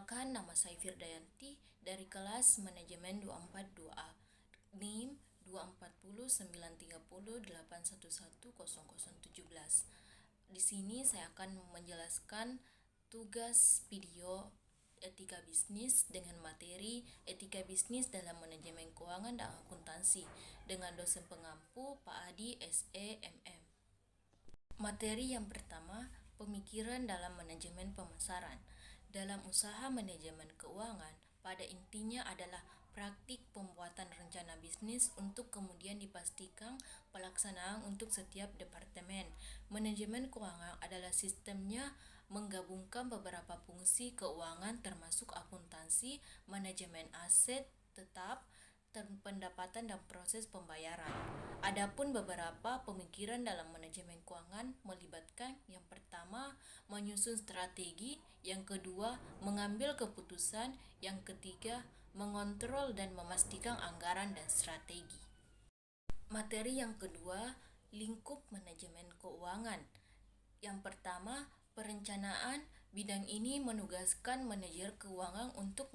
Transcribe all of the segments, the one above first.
Perkenalkan, nama saya Firdayanti dari kelas Manajemen 242A, NIM 2409308110017. Di sini saya akan menjelaskan tugas video etika bisnis dengan materi etika bisnis dalam manajemen keuangan dan akuntansi dengan dosen pengampu Pak Adi SE MM. Materi yang pertama, pemikiran dalam manajemen pemasaran. Dalam usaha manajemen keuangan, pada intinya adalah praktik pembuatan rencana bisnis untuk kemudian dipastikan pelaksanaan untuk setiap departemen. Manajemen keuangan adalah sistemnya menggabungkan beberapa fungsi keuangan termasuk akuntansi, manajemen aset tetap, pendapatan dan proses pembayaran. Adapun beberapa pemikiran dalam manajemen keuangan melibatkan yang pertama, menyusun strategi, yang kedua, mengambil keputusan, yang ketiga, mengontrol dan memastikan anggaran dan strategi. Materi yang kedua, lingkup manajemen keuangan. Yang pertama, perencanaan. Bidang ini menugaskan manajer keuangan untuk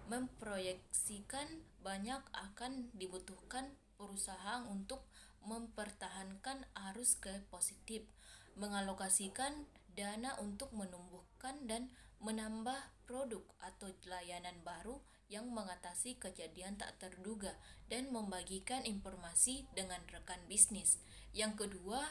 memproyeksikan banyak akan dibutuhkan perusahaan untuk mempertahankan arus cash positif, mengalokasikan dana untuk menumbuhkan dan menambah produk atau layanan baru yang mengatasi kejadian tak terduga dan membagikan informasi dengan rekan bisnis. Yang kedua,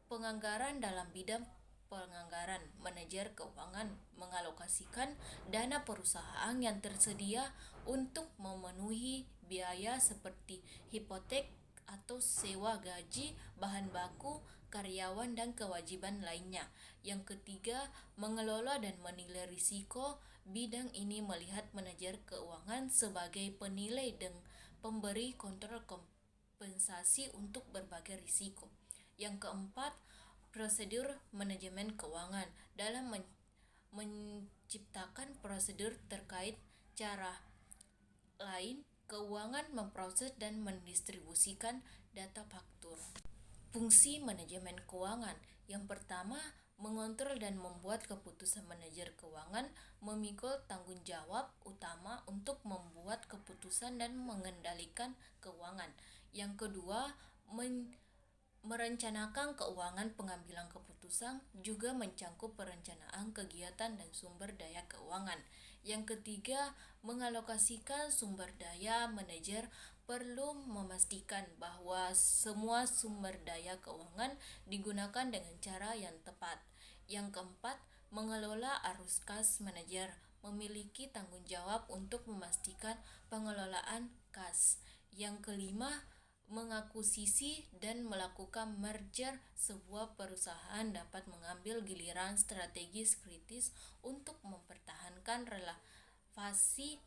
penganggaran dalam bidang penganggaran. Manajer keuangan mengalokasikan dana perusahaan yang tersedia untuk memenuhi biaya seperti hipotek atau sewa gaji, bahan baku, karyawan dan kewajiban lainnya. Yang ketiga, mengelola dan menilai risiko. Bidang ini melihat manajer keuangan sebagai penilai dan pemberi kontrol kompensasi untuk berbagai risiko. Yang keempat, prosedur manajemen keuangan dalam menciptakan prosedur terkait cara lain keuangan memproses dan mendistribusikan data faktur. Fungsi manajemen keuangan yang pertama, mengontrol dan membuat keputusan. Manajer keuangan memikul tanggung jawab utama untuk membuat keputusan dan mengendalikan keuangan. Yang kedua, merencanakan keuangan. Pengambilan keputusan juga mencangkup perencanaan kegiatan dan sumber daya keuangan. Yang ketiga, mengalokasikan sumber daya. Manajer perlu memastikan bahwa semua sumber daya keuangan digunakan dengan cara yang tepat. Yang keempat, mengelola arus kas. Manajer memiliki tanggung jawab untuk memastikan pengelolaan kas. Yang kelima, mengakuisisi dan melakukan merger. Sebuah perusahaan dapat mengambil giliran strategis kritis untuk mempertahankan relevasi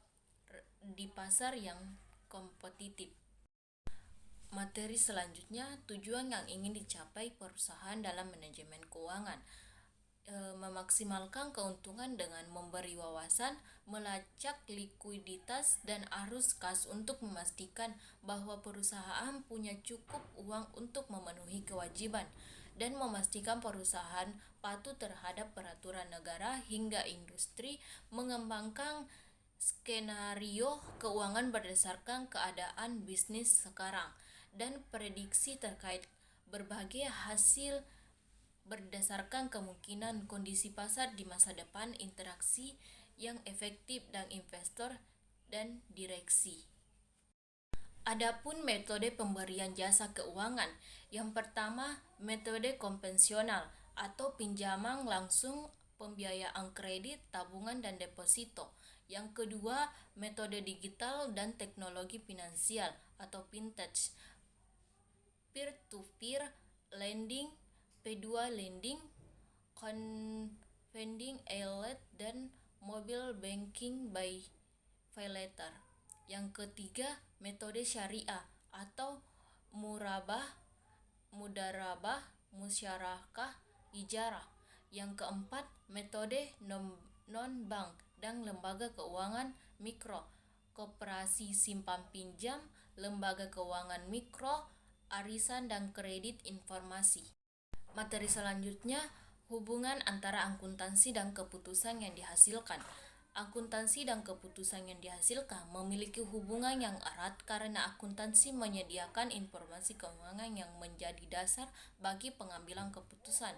di pasar yang kompetitif. Materi selanjutnya, tujuan yang ingin dicapai perusahaan dalam manajemen keuangan. Memaksimalkan keuntungan dengan memberi wawasan, melacak likuiditas dan arus kas untuk memastikan bahwa perusahaan punya cukup uang untuk memenuhi kewajiban, dan memastikan perusahaan patuh terhadap peraturan negara hingga industri. Mengembangkan skenario keuangan berdasarkan keadaan bisnis sekarang dan prediksi terkait berbagai hasil berdasarkan kemungkinan kondisi pasar di masa depan, interaksi yang efektif dengan investor dan direksi. Adapun metode pemberian jasa keuangan, yang pertama, metode konvensional atau pinjaman langsung, pembiayaan kredit, tabungan dan deposito. Yang kedua, metode digital dan teknologi finansial atau fintech, peer-to-peer lending, P2 lending, crowdfunding, e-wallet, dan mobile banking by PayLater. Yang ketiga, metode syariah atau mudarabah, musyarakah, ijarah. Yang keempat, metode non-bank dan lembaga keuangan mikro, koperasi simpan pinjam, lembaga keuangan mikro, arisan dan kredit informasi. Materi selanjutnya, Hubungan antara akuntansi dan keputusan yang dihasilkan. Akuntansi dan keputusan yang dihasilkan memiliki hubungan yang erat karena akuntansi menyediakan informasi keuangan yang menjadi dasar bagi pengambilan keputusan.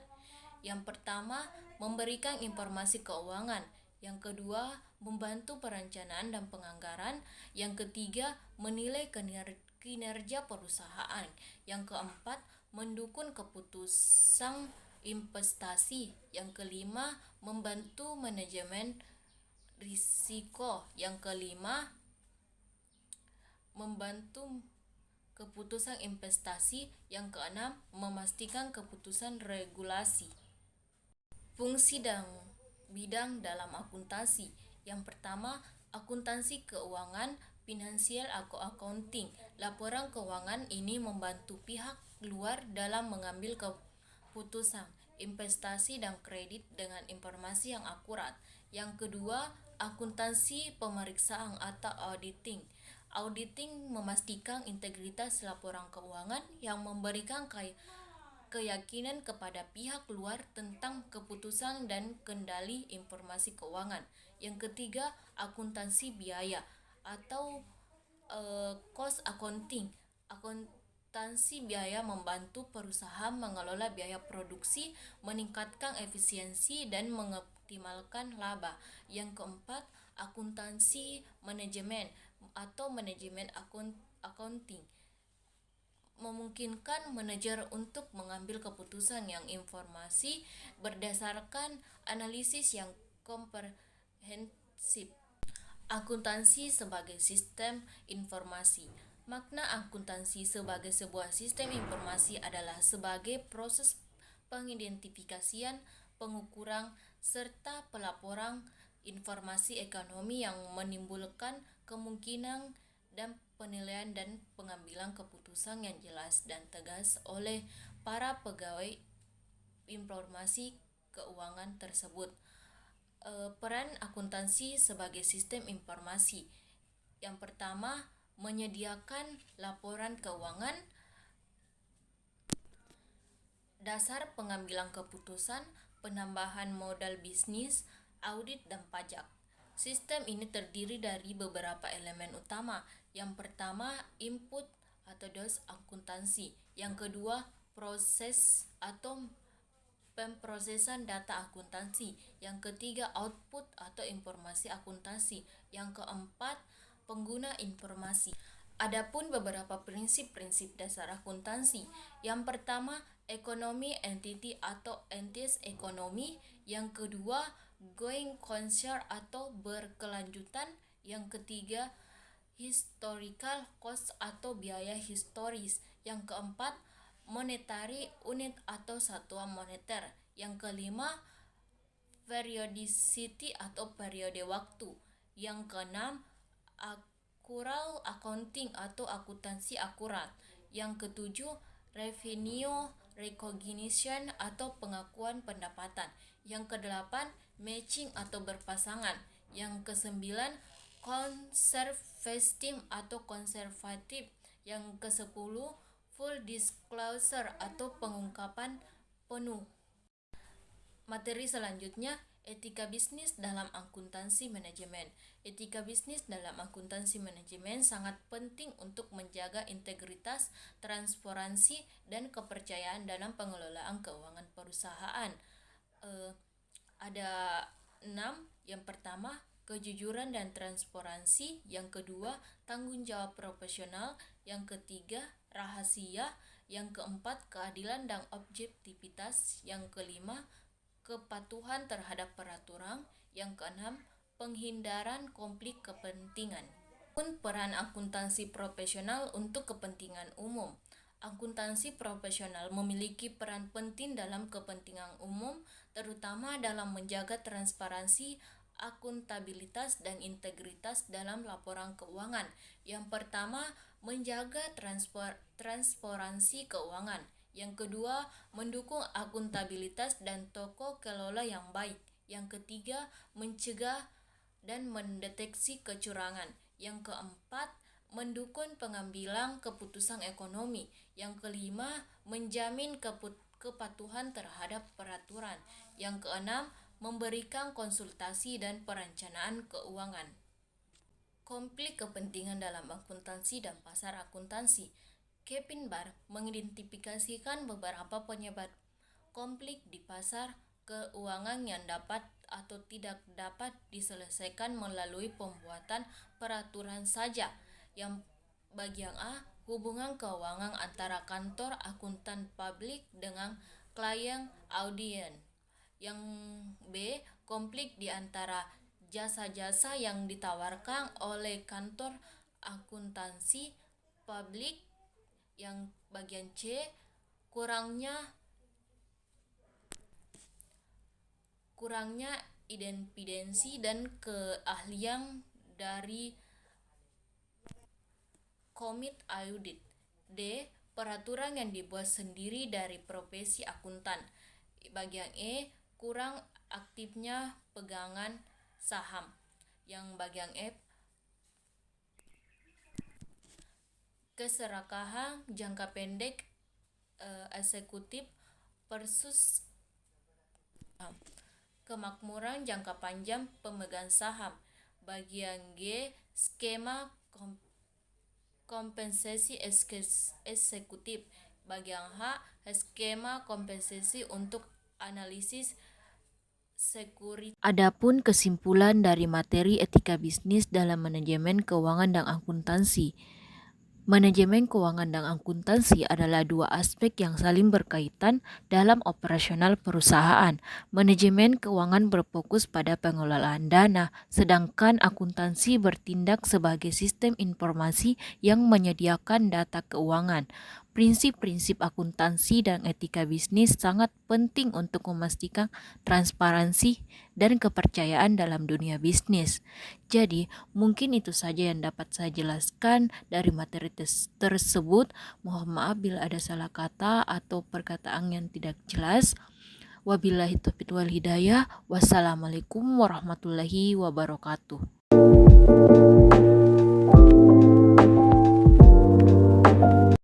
Yang pertama, memberikan informasi keuangan. Yang kedua, membantu perencanaan dan penganggaran. Yang ketiga, menilai kinerja perusahaan. Yang keempat, mendukung keputusan investasi. Yang kelima, membantu manajemen risiko. Yang kelima, membantu keputusan investasi. Yang keenam, memastikan keputusan regulasi. Fungsi dan bidang dalam akuntansi. Yang pertama, akuntansi keuangan, finansial atau accounting. Laporan keuangan ini membantu pihak luar dalam mengambil keputusan investasi dan kredit dengan informasi yang akurat. Yang kedua, akuntansi pemeriksaan atau auditing. Auditing memastikan integritas laporan keuangan yang memberikan keyakinan kepada pihak luar tentang keputusan dan kendali informasi keuangan. Yang ketiga, akuntansi biaya atau cost accounting. Akuntansi biaya membantu perusahaan mengelola biaya produksi, meningkatkan efisiensi, dan mengoptimalkan laba. Yang keempat, akuntansi manajemen atau manajemen accounting memungkinkan manajer untuk mengambil keputusan yang informasi berdasarkan analisis yang komprehensif. Akuntansi sebagai sistem informasi. Makna akuntansi sebagai sebuah sistem informasi adalah sebagai proses pengidentifikasian, pengukuran, serta pelaporan informasi ekonomi yang menimbulkan kemungkinan dan penilaian dan pengambilan keputusan yang jelas dan tegas oleh para pegawai informasi keuangan tersebut. Peran akuntansi sebagai sistem informasi. Yang pertama, menyediakan laporan keuangan, dasar pengambilan keputusan, penambahan modal bisnis, audit, dan pajak. Sistem ini terdiri dari beberapa elemen utama. Yang pertama, input atau dos akuntansi. Yang kedua, proses atau pemrosesan data akuntansi. Yang ketiga, output atau informasi akuntansi. Yang keempat, pengguna informasi. Adapun beberapa prinsip-prinsip dasar akuntansi. Yang pertama, ekonomi entity atau entitas ekonomi. Yang kedua, going concern atau berkelanjutan. Yang ketiga, historical cost atau biaya historis. Yang keempat, monetary unit atau satuan moneter. Yang kelima, periodicity atau periode waktu. Yang keenam, accrual accounting atau akuntansi akurat. Yang ketujuh, revenue recognition atau pengakuan pendapatan. Yang kedelapan, matching atau berpasangan. Yang kesembilan, conservative atau konservatif. Yang kesepuluh, full disclosure atau pengungkapan penuh. Materi selanjutnya, etika bisnis dalam akuntansi manajemen. Etika bisnis dalam akuntansi manajemen sangat penting untuk menjaga integritas, transparansi, dan kepercayaan dalam pengelolaan keuangan perusahaan. Ada 6. Yang pertama, kejujuran dan transparansi. Yang kedua, tanggung jawab profesional. Yang ketiga, rahasia. Yang keempat, keadilan dan objektivitas. Yang kelima, kepatuhan terhadap peraturan. Yang keenam, penghindaran konflik kepentingan. Peran akuntansi profesional untuk kepentingan umum. Akuntansi profesional memiliki peran penting dalam kepentingan umum, terutama dalam menjaga transparansi, akuntabilitas, dan integritas dalam laporan keuangan. Yang pertama, menjaga transparansi keuangan. Yang kedua, mendukung akuntabilitas dan tata kelola yang baik. Yang ketiga, mencegah dan mendeteksi kecurangan. Yang keempat, mendukung pengambilan keputusan ekonomi. Yang kelima, menjamin kepatuhan terhadap peraturan. Yang keenam, memberikan konsultasi dan perencanaan keuangan. Konflik kepentingan dalam akuntansi dan pasar akuntansi. Kevin Barr mengidentifikasikan beberapa penyebab konflik di pasar keuangan yang dapat atau tidak dapat diselesaikan melalui pembuatan peraturan saja. Yang bagian A, hubungan keuangan antara kantor akuntan publik dengan klien audien. Yang B, konflik di antara jasa-jasa yang ditawarkan oleh kantor akuntansi publik. Yang bagian C, kurangnya independensi dan keahlian dari komit audit. D, peraturan yang dibuat sendiri dari profesi akuntan. Bagian E, kurang aktifnya pegangan saham. Yang bagian F, keserakahan jangka pendek eksekutif versus kemakmuran jangka panjang pemegang saham. Bagian G, skema kompensasi eksekutif. Bagian H, skema kompensasi untuk analisis sekuritas. Adapun kesimpulan dari materi etika bisnis dalam manajemen keuangan dan akuntansi. Manajemen keuangan dan akuntansi adalah dua aspek yang saling berkaitan dalam operasional perusahaan. Manajemen keuangan berfokus pada pengelolaan dana, sedangkan akuntansi bertindak sebagai sistem informasi yang menyediakan data keuangan. Prinsip-prinsip akuntansi dan etika bisnis sangat penting untuk memastikan transparansi dan kepercayaan dalam dunia bisnis. Jadi, mungkin itu saja yang dapat saya jelaskan dari materi tersebut. Mohon maaf bila ada salah kata atau perkataan yang tidak jelas. Wabillahi taufiq wal hidayah. Wassalamualaikum warahmatullahi wabarakatuh.